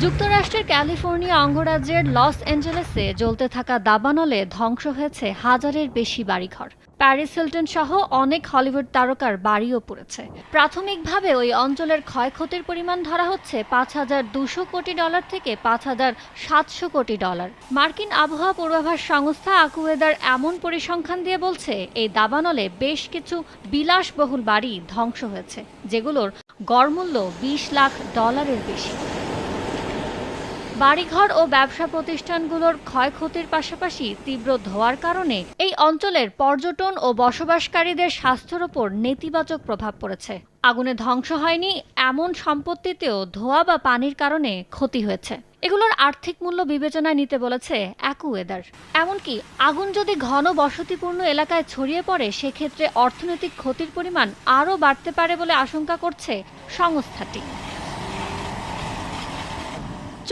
যুক্তরাষ্ট্রের ক্যালিফোর্নিয়া অঙ্গরাজ্যের লস অ্যাঞ্জেলেসে জ্বলতে থাকা দাবানলে ধ্বংস হয়েছে হাজারের বেশি বাড়িঘর। প্যারিস হিলটন সহ অনেক হলিউড তারকার বাড়িও পড়েছে। প্রাথমিকভাবে ওই অঞ্চলের ক্ষয়ক্ষতির পরিমাণ ধরা হচ্ছে $5,200 কোটি থেকে $5,700 কোটি। মার্কিন আবহাওয়া পূর্বাভাস সংস্থা আকুয়েদার এমন পরিসংখ্যান দিয়ে বলছে, এই দাবানলে বেশ কিছু বিলাসবহুল বাড়ি ধ্বংস হয়েছে, যেগুলোর গড় মূল্য $20 লাখ বেশি। বাড়িঘর ও ব্যবসা প্রতিষ্ঠানগুলোর ক্ষয়ক্ষতির পাশাপাশি তীব্র ধোঁয়ার কারণে এই অঞ্চলের পর্যটন ও বসবাসকারীদের স্বাস্থ্যের ওপর নেতিবাচক প্রভাব পড়েছে। আগুনে ধ্বংস হয়নি এমন সম্পত্তিতেও ধোঁয়া বা পানির কারণে ক্ষতি হয়েছে। এগুলোর আর্থিক মূল্য বিবেচনায় নিতে বলেছে অ্যাকুয়েদার। এমনকি আগুন যদি ঘন বসতিপূর্ণ এলাকায় ছড়িয়ে পড়ে, সেক্ষেত্রে অর্থনৈতিক ক্ষতির পরিমাণ আরও বাড়তে পারে বলে আশঙ্কা করছে সংস্থাটি।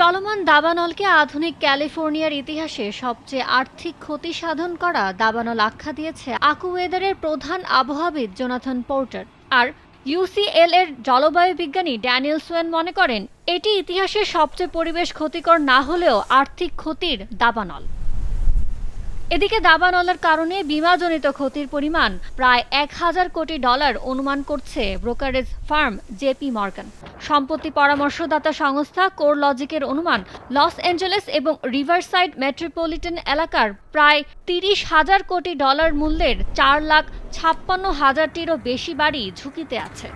চলমান দাবানলকে আধুনিক ক্যালিফোর্নিয়ার ইতিহাসে সবচেয়ে আর্থিক ক্ষতি সাধন করা দাবানল আখ্যা দিয়েছে আকুয়েদারের প্রধান আবহাওয়াবিদ জোনাথন পোর্টার। আর ইউসিএল এর জলবায়ু বিজ্ঞানী ড্যানিয়েল সোয়েন মনে করেন, এটি ইতিহাসের সবচেয়ে পরিবেশ ক্ষতিকর না হলেও আর্থিক ক্ষতির দাবানল। এদিকে দাবানলের কারণে বিমাজনিত ক্ষতির পরিমাণ প্রায় $1,000 কোটি অনুমান করছে ব্রোকারেজ ফার্ম জেপি মর্গান। সম্পত্তি পরামর্শদাতা সংস্থা কোরলজিকের অনুমান, লস অ্যাঞ্জেলেস এবং রিভারসাইড মেট্রোপলিটন এলাকার প্রায় $30,000 কোটি মূল্যের 4,56,000-টিরও বেশি বাড়ি ঝুঁকিতে আছে।